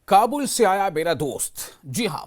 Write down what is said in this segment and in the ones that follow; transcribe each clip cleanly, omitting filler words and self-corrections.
काबुल से आया मेरा दोस्त। जी हां,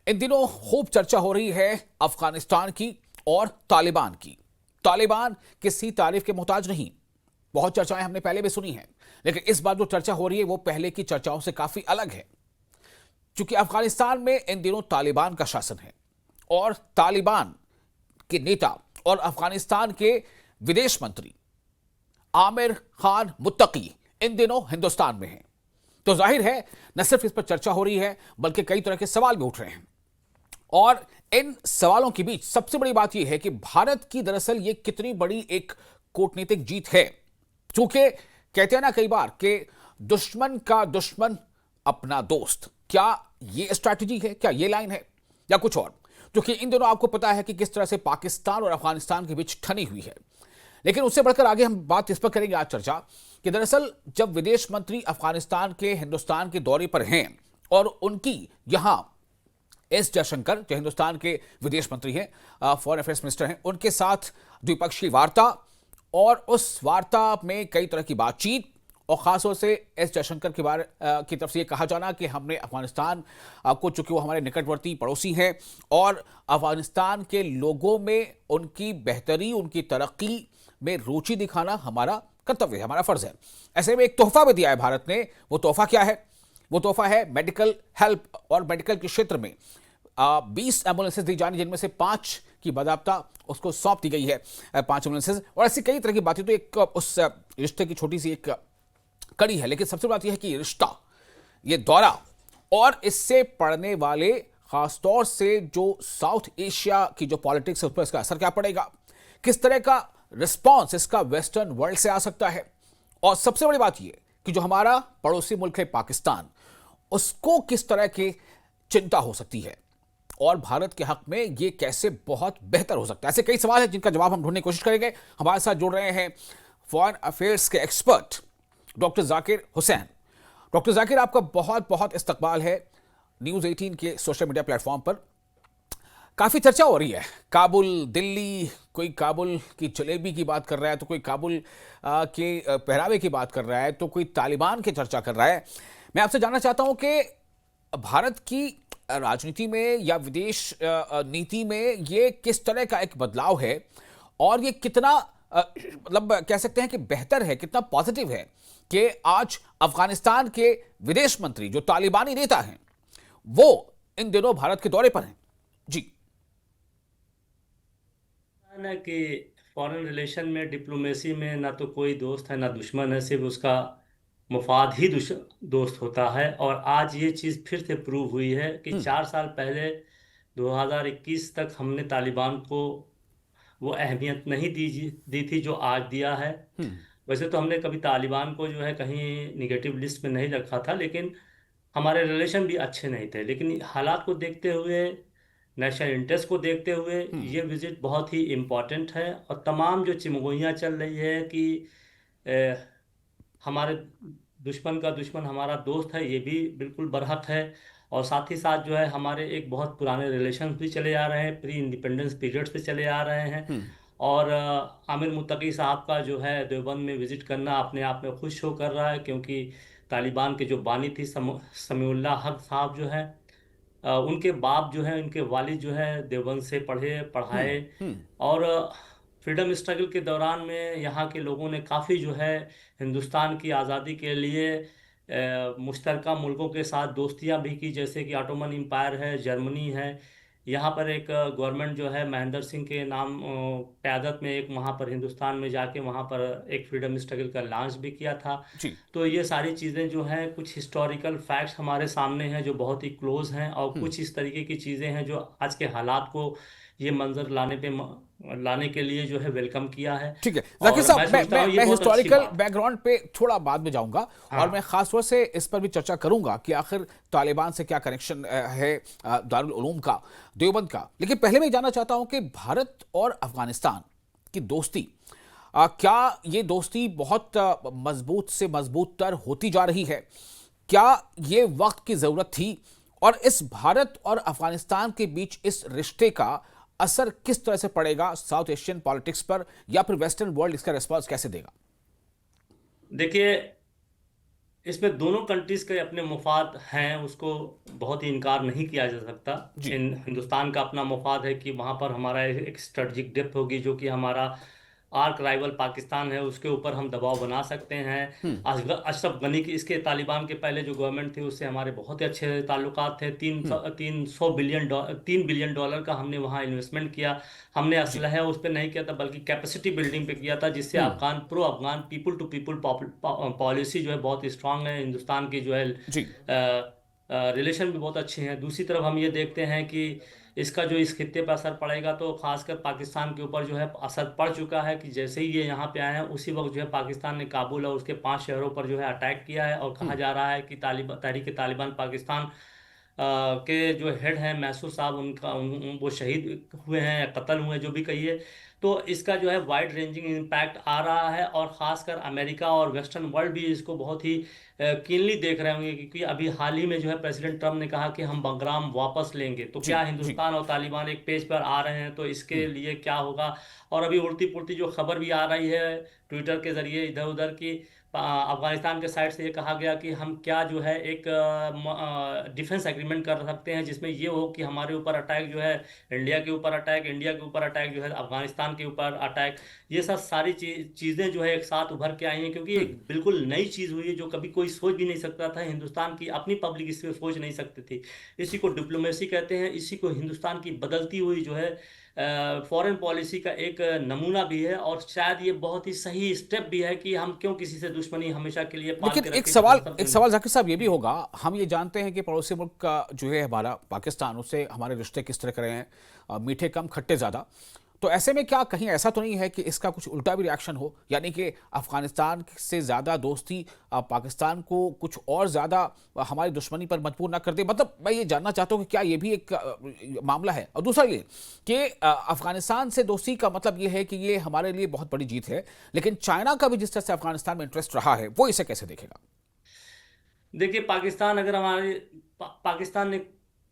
इन दिनों खूब चर्चा हो रही है अफगानिस्तान की और तालिबान की। तालिबान किसी तारीफ के मोहताज नहीं। बहुत चर्चाएं हमने पहले भी सुनी हैं, लेकिन इस बार जो चर्चा हो रही है वो पहले की चर्चाओं से काफी अलग है। क्योंकि अफगानिस्तान में इन दिनों तालिबान का शासन है और तालिबान के नेता और अफगानिस्तान के विदेश मंत्री आमिर खान मुत्तकी इन दिनों हिंदुस्तान में हैं। तो जाहिर है न सिर्फ इस पर चर्चा हो रही है, बल्कि कई तरह के सवाल भी उठ रहे हैं। और इन सवालों के बीच सबसे बड़ी बात यह है कि भारत की दरअसल ये कितनी बड़ी एक कूटनीतिक जीत है। चूंकि कहते हैं ना कई बार कि दुश्मन का दुश्मन अपना दोस्त। क्या ये स्ट्रैटेजी है, क्या ये लाइन है या कुछ और? क्योंकि इन दिनों आपको पता है कि किस तरह से पाकिस्तान और अफगानिस्तान के बीच ठनी हुई है। लेकिन उससे बढ़कर आगे हम बात इस पर करेंगे आज चर्चा कि दरअसल जब विदेश मंत्री अफगानिस्तान के हिंदुस्तान के दौरे पर हैं और उनकी यहां एस जयशंकर जो हिंदुस्तान के विदेश मंत्री हैं, फॉरेन अफेयर्स मिनिस्टर हैं, उनके साथ द्विपक्षीय वार्ता और उस वार्ता में कई तरह की बातचीत और खासतौर से एस जयशंकर के बारे की तरफ से ये कहा जाना कि हमने अफगानिस्तान को, चूंकि वो हमारे निकटवर्ती पड़ोसी हैं और अफगानिस्तान के लोगों में उनकी बेहतरी, उनकी तरक्की में रुचि दिखाना हमारा कर्तव्य है, हमारा फर्ज है। ऐसे में एक तोहफा भी दिया है भारत ने। वो तोहफा क्या है? वो तोहफा है मेडिकल हेल्प और मेडिकल के क्षेत्र में 20 एम्बुलेंसेज दी जानी, जिनमें से 5 की बाकायदा उसको सौंप दी गई है, 5 एम्बुलेंसेज। और ऐसी कई तरह की बातें। तो एक उस रिश्ते की छोटी सी एक कड़ी है, लेकिन सबसे बात यह है कि ये रिश्ता, ये दौरा और इससे पड़ने वाले खासतौर से जो साउथ एशिया की जो पॉलिटिक्स है उस पर इसका असर क्या पड़ेगा, किस तरह का रिस्पॉन्स इसका वेस्टर्न वर्ल्ड से आ सकता है। और सबसे बड़ी बात यह कि जो हमारा पड़ोसी मुल्क है पाकिस्तान, उसको किस तरह की चिंता हो सकती है और भारत के हक में यह कैसे बहुत बेहतर हो सकता है। ऐसे कई सवाल हैं जिनका जवाब हम ढूंढने की कोशिश करेंगे। हमारे साथ जुड़ रहे हैं फॉरेन अफेयर्स के expert doctor Zakir Hussain. Doctor Zakir, आपका बहुत बहुत इस्तकबाल है न्यूज़ 18 के सोशल मीडिया प्लेटफॉर्म पर। काफ़ी चर्चा हो रही है काबुल, दिल्ली, कोई काबुल की जलेबी की बात कर रहा है, तो कोई काबुल के पहरावे की बात कर रहा है, तो कोई तालिबान की चर्चा कर रहा है। मैं आपसे जानना चाहता हूं कि भारत की राजनीति में या विदेश नीति में ये किस तरह का एक बदलाव है और ये कितना मतलब कह सकते हैं कि बेहतर है, कितना पॉजिटिव है कि आज अफगानिस्तान के विदेश मंत्री जो तालिबानी नेता हैं वो इन दिनों भारत के दौरे पर हैं। जी ना कि फॉरेन रिलेशन में, डिप्लोमेसी में ना तो कोई दोस्त है ना दुश्मन है, सिर्फ उसका मफाद ही दोस्त होता है। और आज ये चीज़ फिर से प्रूव हुई है कि 4 साल पहले 2021 तक हमने तालिबान को वो अहमियत नहीं दी थी जो आज दिया है। वैसे तो हमने कभी तालिबान को जो है कहीं निगेटिव लिस्ट में नहीं रखा था, लेकिन हमारे रिलेशन भी अच्छे नहीं थे। लेकिन हालात को देखते हुए, नेशनल इंटरेस्ट को देखते हुए ये विजिट बहुत ही इम्पोर्टेंट है। और तमाम जो चिमगोइयाँ चल रही है कि हमारे दुश्मन का दुश्मन हमारा दोस्त है, ये भी बिल्कुल बरहक है। और साथ ही साथ जो है हमारे एक बहुत पुराने रिलेशन भी चले आ रहे हैं, प्री इंडिपेंडेंस पीरियड से चले आ रहे हैं। और आमिर मुत्तकी साहब का जो है देवबंद में विजिट करना अपने आप में खुश शो कर रहा है, क्योंकि तालिबान के जो बानी थी समीउल्लाह हक साहब जो है, उनके बाप जो है, उनके वालिद जो है देवबंद से पढ़ाए। और फ्रीडम स्ट्रगल के दौरान में यहाँ के लोगों ने काफ़ी जो है हिंदुस्तान की आज़ादी के लिए मुश्तरका मुल्कों के साथ दोस्तियाँ भी की, जैसे कि ऑटोमन एम्पायर है, जर्मनी है। यहाँ पर एक गवर्नमेंट जो है महेंद्र सिंह के नाम क़यादत में एक वहाँ पर हिंदुस्तान में जाके वहाँ पर एक फ्रीडम स्ट्रगल का लॉन्च भी किया था। जी तो ये सारी चीज़ें जो हैं, कुछ हिस्टोरिकल फैक्ट्स हमारे सामने हैं जो बहुत ही क्लोज हैं, और कुछ इस तरीके की चीज़ें हैं जो आज के हालात को ये मंजर लाने के लिए जो है वेलकम किया है। ठीक है जाकिर और साहब, मैं मैं सोचता हूँ मैं ये मैं बहुत अच्छी हिस्टोरिकल बात है। बैकग्राउंड पे थोड़ा बाद में जाऊंगा और हाँ। मैं खास तौर से इस पर भी चर्चा करूंगा कि आखिर तालिबान से क्या कनेक्शन है दारुल उलूम का, देवबंद का। लेकिन पहले मैं जानना चाहता हूं कि भारत और अफगानिस्तान की दोस्ती, क्या ये दोस्ती बहुत मजबूत से मजबूत तर होती जा रही है? क्या ये वक्त की जरूरत थी? और इस भारत और अफगानिस्तान के बीच इस रिश्ते का असर किस तरह से पड़ेगा साउथ एशियन पॉलिटिक्स पर, या फिर वेस्टर्न वर्ल्ड इसका रिस्पांस कैसे देगा? देखिए, इसमें दोनों कंट्रीज के अपने मुफाद हैं, उसको बहुत ही इनकार नहीं किया जा सकता। जी। इन हिंदुस्तान का अपना मुफाद है कि वहाँ पर हमारा एक स्ट्रेटजिक डेप्थ होगी, जो कि हमारा आर्क राइवल पाकिस्तान है उसके ऊपर हम दबाव बना सकते हैं। अशरफ गनी की, इसके तालिबान के पहले जो गवर्नमेंट थी उससे हमारे बहुत ही अच्छे ताल्लुकात थे। 3 बिलियन डॉलर का हमने वहाँ इन्वेस्टमेंट किया। हमने जी। असलहा उस पर नहीं किया था, बल्कि कैपेसिटी बिल्डिंग पे किया था, जिससे Afghan pro Afghan people to people policy जो है बहुत स्ट्रांग है। हिंदुस्तान की जो है जी। रिलेशन भी बहुत अच्छे हैं। दूसरी तरफ हम ये देखते हैं कि इसका जो इस खित्ते पर असर पड़ेगा, तो खासकर पाकिस्तान के ऊपर जो है असर पड़ चुका है कि जैसे ही ये यहाँ पे आए हैं उसी वक्त जो है पाकिस्तान ने काबुल और उसके 5 शहरों पर जो है अटैक किया है। और कहा जा रहा है कि तहरीक तालिबान पाकिस्तान के जो हेड हैं मैसूर साहब, वो शहीद हुए हैं या कत्ल हुए हैं, जो भी कहिए। तो इसका जो है वाइड रेंजिंग इम्पैक्ट आ रहा है, और ख़ासकर अमेरिका और वेस्टर्न वर्ल्ड भी इसको बहुत ही कीनली देख रहे होंगे, क्योंकि अभी हाल ही में जो है प्रेसिडेंट ट्रम्प ने कहा कि हम बंगराम वापस लेंगे। तो जी। क्या जी। हिंदुस्तान और तालिबान एक पेज पर आ रहे हैं, तो इसके लिए क्या होगा। और अभी उड़ती पुड़ती जो खबर भी आ रही है ट्विटर के जरिए इधर उधर की, अफगानिस्तान के साइड से ये कहा गया कि हम क्या जो है एक डिफेंस एग्रीमेंट कर सकते हैं, जिसमें ये हो कि हमारे ऊपर अटैक जो है इंडिया के ऊपर अटैक, इंडिया के ऊपर अटैक जो है अफगानिस्तान के ऊपर अटैक। ये सब सारी चीज़ें जो है एक साथ उभर के आई हैं, क्योंकि एक बिल्कुल नई चीज़ हुई है जो कभी कोई सोच भी नहीं सकता था। हिंदुस्तान की अपनी पब्लिक इसमें सोच नहीं सकती थी। इसी को डिप्लोमेसी कहते हैं, इसी को हिंदुस्तान की बदलती हुई जो है फॉरेन पॉलिसी का एक नमूना भी है। और शायद ये बहुत ही सही स्टेप भी है कि हम क्यों किसी से दुश्मनी हमेशा के लिए पाल लेकिन के एक रखें, जब हम सवाल सब एक सवाल जाकिर साहब ये भी होगा, हम ये जानते हैं कि पड़ोसी मुल्क का जो है हमारा पाकिस्तान, उससे हमारे रिश्ते किस तरह के रहे हैं, मीठे कम खट्टे ज़्यादा। तो ऐसे में क्या कहीं ऐसा तो नहीं है कि इसका कुछ उल्टा भी रिएक्शन हो, यानी कि अफगानिस्तान से ज़्यादा दोस्ती पाकिस्तान को कुछ और ज़्यादा हमारी दुश्मनी पर मजबूर ना कर दे? मतलब मैं ये जानना चाहता हूँ कि क्या ये भी एक मामला है। और दूसरा ये कि अफगानिस्तान से दोस्ती का मतलब ये है कि ये हमारे लिए बहुत बड़ी जीत है, लेकिन चाइना का भी जिस तरह से अफगानिस्तान में इंटरेस्ट रहा है, वो इसे कैसे देखेगा? देखिए, पाकिस्तान अगर पाकिस्तान ने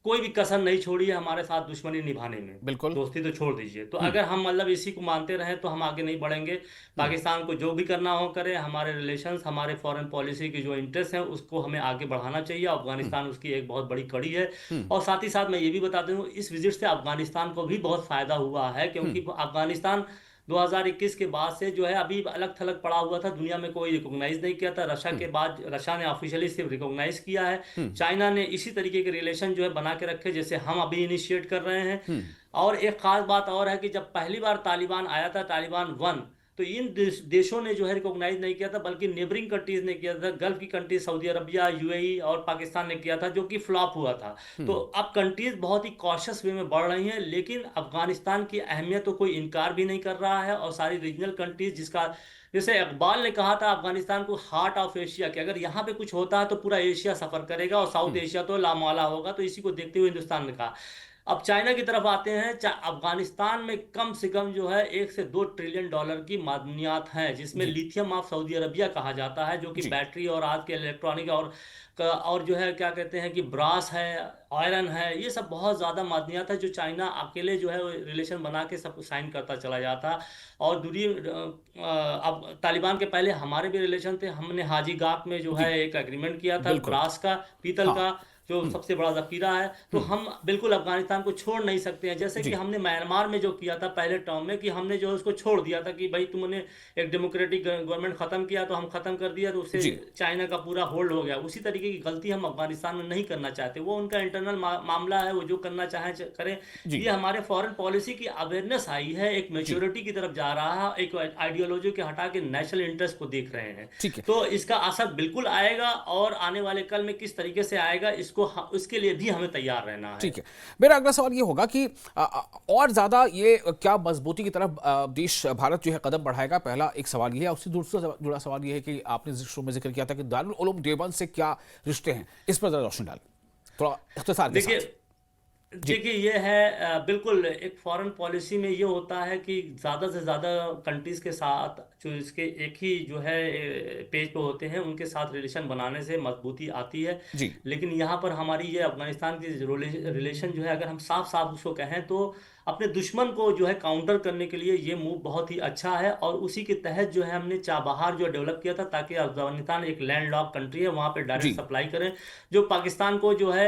कोई भी कसर नहीं छोड़ी है हमारे साथ दुश्मनी निभाने में। बिल्कुल। दोस्ती तो छोड़ दीजिए, तो अगर हम मतलब इसी को मानते रहें तो हम आगे नहीं बढ़ेंगे। पाकिस्तान को जो भी करना हो करे, हमारे रिलेशंस, हमारे फॉरेन पॉलिसी की जो इंटरेस्ट है उसको हमें आगे बढ़ाना चाहिए। अफगानिस्तान उसकी एक बहुत बड़ी कड़ी है। और साथ ही साथ मैं ये भी बता दूं, इस विजिट से अफगानिस्तान को भी बहुत फायदा हुआ है, क्योंकि अफगानिस्तान 2021 के बाद से जो है अभी अलग थलग पड़ा हुआ था, दुनिया में कोई रिकॉग्नाइज नहीं किया था। रशिया के बाद रशिया ने ऑफिशियली सिर्फ रिकॉग्नाइज किया है। चाइना ने इसी तरीके के रिलेशन जो है बना के रखे, जैसे हम अभी इनिशिएट कर रहे हैं। और एक खास बात और है कि जब पहली बार तालिबान आया था, तालिबान 1, तो इन देशों ने जो है रिकॉग्नाइज नहीं किया था, बल्कि नेबरिंग कंट्रीज ने किया था। गल्फ की कंट्रीज सऊदी अरबिया, यूएई और पाकिस्तान ने किया था, जो कि फ्लॉप हुआ था। तो अब कंट्रीज बहुत ही कॉशियस वे में बढ़ रही हैं, लेकिन अफगानिस्तान की अहमियत तो कोई इनकार भी नहीं कर रहा है। और सारी रीजनल कंट्रीज, जिसका जैसे इकबाल ने कहा था अफगानिस्तान को हार्ट ऑफ एशिया, कि अगर यहाँ पे कुछ होता है तो पूरा एशिया सफर करेगा और साउथ एशिया तो लामाला होगा। तो इसी को देखते हुए हिंदुस्तान ने कहा। अब चाइना की तरफ आते हैं। अफगानिस्तान में कम से कम जो है 1 से 2 ट्रिलियन डॉलर की मादनियात हैं, जिसमें जी। लिथियम ऑफ सऊदी अरबिया कहा जाता है, जो कि जी। बैटरी और आज के इलेक्ट्रॉनिक और जो है क्या कहते हैं कि ब्रास है, आयरन है, ये सब बहुत ज़्यादा मादनियात है, जो चाइना अकेले जो है रिलेशन बना के सब साइन करता चला जाता। और दूरी अब तालिबान के पहले हमारे भी रिलेशन थे। हमने हाजी गाक में जो जी। है एक एग्रीमेंट किया था, बिल्कुल। ब्रास का, पीतल हाँ। का, जो सबसे बड़ा जखीरा है। तो हम बिल्कुल अफगानिस्तान को छोड़ नहीं सकते हैं, जैसे कि जी। हमने म्यांमार में जो किया था पहले टर्म में, कि हमने जो है उसको छोड़ दिया था कि भाई तुमने एक डेमोक्रेटिक गवर्नमेंट खत्म किया तो हम खत्म कर दिया, तो उससे जी। चाइना का पूरा होल्ड हो गया। उसी तरीके की गलती हम अफगानिस्तान में नहीं करना चाहते। वो उनका इंटरनल मामला है, वो जो करना चाहें करें। जी। ये हमारे फॉरेन पॉलिसी की अवेयरनेस आई है, एक जी। मेच्योरिटी की तरफ जा रहा है, एक आइडियोलॉजी के हटा के नेशनल इंटरेस्ट को देख रहे हैं। ठीक है। तो इसका असर बिल्कुल आएगा, और आने वाले कल में किस तरीके से आएगा इसके लिए भी हमें तैयार रहना है। ठीक है। मेरा अगला सवाल ये होगा कि और ज्यादा ये क्या मजबूती की तरफ देश भारत जो है कदम बढ़ाएगा? पहला एक सवाल ये है। उससे दूसरा जुड़ा सवाल ये है कि आपने शुरू में जिक्र किया था कि दारुल उलूम देवबंद से क्या रिश्ते हैं, इस पर जरा रोशनी डालें थोड़ा इख्तिसार के देखिए, साथ। जी देखिए ये है बिल्कुल एक फॉरेन पॉलिसी में ये होता है कि ज़्यादा से ज़्यादा कंट्रीज़ के साथ जो इसके एक ही जो है पेज पे होते हैं उनके साथ रिलेशन बनाने से मजबूती आती है। जी लेकिन यहाँ पर हमारी ये अफगानिस्तान की रिलेशन जो है, अगर हम साफ साफ उसको कहें तो अपने दुश्मन को जो है काउंटर करने के लिए ये मूव बहुत ही अच्छा है। और उसी के तहत जो है हमने चाबहार जो डेवलप किया था, ताकि अफगानिस्तान एक लैंड लॉक कंट्री है, वहाँ पे जी डायरेक्ट सप्लाई करें, जो पाकिस्तान को जो है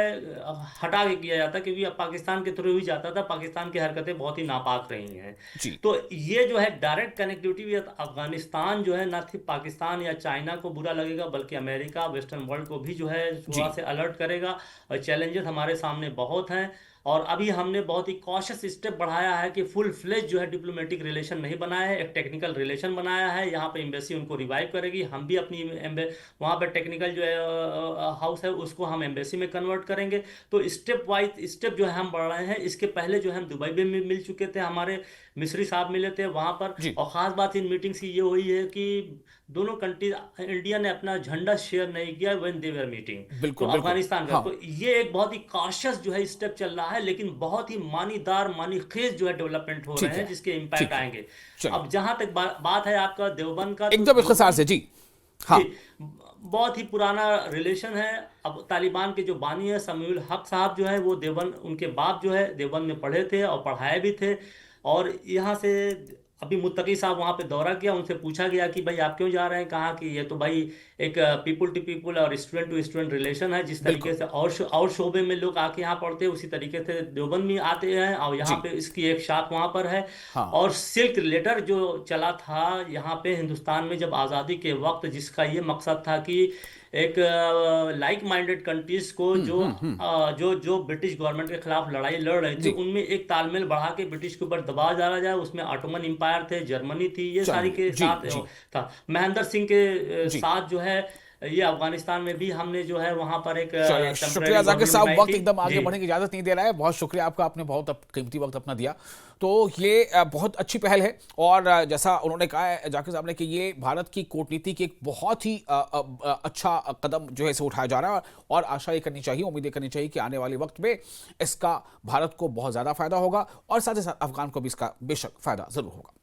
हटा के किया जाता, क्योंकि अब पाकिस्तान के थ्रू ही जाता था। पाकिस्तान की हरकतें बहुत ही नापाक रही हैं। जी तो ये जो है डायरेक्ट कनेक्टिविटी विद अफगानिस्तान जो है, ना सिर्फ पाकिस्तान या चाइना को बुरा लगेगा, बल्कि अमेरिका, वेस्टर्न वर्ल्ड को भी जो है थोड़ा जी से अलर्ट करेगा। और चैलेंजेस हमारे सामने बहुत हैं। और अभी हमने बहुत ही कॉशियस स्टेप बढ़ाया है कि फुल फ्लेज जो है डिप्लोमेटिक रिलेशन नहीं बनाया है, एक टेक्निकल रिलेशन बनाया है। यहाँ पे एम्बेसी उनको रिवाइव करेगी, हम भी अपनी वहाँ पे टेक्निकल जो है हाउस है उसको हम एम्बेसी में कन्वर्ट करेंगे। तो स्टेप वाइज स्टेप जो है हम बढ़ रहे हैं। इसके पहले जो है हम दुबई में मिल चुके थे, हमारे मिस्री साहब मिले थे वहाँ पर। जी और ख़ास बात इन मीटिंग्स की ये हुई है कि दोनों कंट्री, इंडिया ने अपना झंडा शेयर नहीं किया व्हेन दे वर मीटिंग, तो बिल्कुल बिल्कुल अफगानिस्तान का। हाँ तो ये एक बहुत ही कॉशियस जो है स्टेप चल रहा है, लेकिन बहुत ही मानीदार मानीखेज जो है डेवलपमेंट हो रहे ठीक हैं, है जिसके इम्पैक्ट ठीक है आएंगे। चलिए अब जहां तक बात है आपका देवबंद का, तो एकदम इख्तिसार देवबंद से जी जी हाँ बहुत ही पुराना रिलेशन है। अब तालिबान के जो बानी है समीउल हक साहब जो है, वो देवबंद, उनके बाप जो है देवबंद में पढ़े थे और पढ़ाए भी थे। और यहाँ से अभी मुत्तकी साहब वहाँ पे दौरा किया, उनसे पूछा गया कि भाई आप क्यों जा रहे हैं, कहा कि ये तो भाई एक पीपल टू पीपल और स्टूडेंट टू स्टूडेंट रिलेशन है। जिस तरीके बिल्कुल से और शोबे में लोग आके यहाँ पढ़ते हैं, उसी तरीके से देवबंद में आते हैं, और यहाँ जी पे इसकी एक शाख वहाँ पर है। हाँ और सिल्क लेटर जो चला था यहाँ पे हिंदुस्तान में जब आज़ादी के वक्त, जिसका ये मकसद था कि एक लाइक माइंडेड कंट्रीज को जो जो ब्रिटिश गवर्नमेंट के खिलाफ लड़ाई लड़ रही थी, जी उनमें एक तालमेल बढ़ा के ब्रिटिश के ऊपर दबाव डाला जाए। उसमें ऑटोमन एम्पायर थे, जर्मनी थी, ये सारी चलिए के जी साथ जी था। महेंद्र सिंह के जी साथ जो है ये अफगानिस्तान में भी हमने जो है वहां पर एक चलिए शुक्रिया टेम्पररी जाकिर गवर्नमेंट साहब, बनाई वक्त थी। एकदम आगे जी बढ़ने की इजाजत नहीं दे रहा है। बहुत शुक्रिया आपका, आपने बहुत कीमती वक्त अपना दिया। तो ये बहुत अच्छी पहल है और जैसा उन्होंने कहा है जाकिर साहब ने कि ये भारत की कूटनीति की एक बहुत ही अच्छा कदम जो है इसे उठाया जा रहा है। और आशा ये करनी चाहिए, उम्मीद करनी चाहिए कि आने वाले वक्त में इसका भारत को बहुत ज़्यादा फायदा होगा और साथ ही साथ अफगान को भी इसका बेशक फायदा जरूर होगा।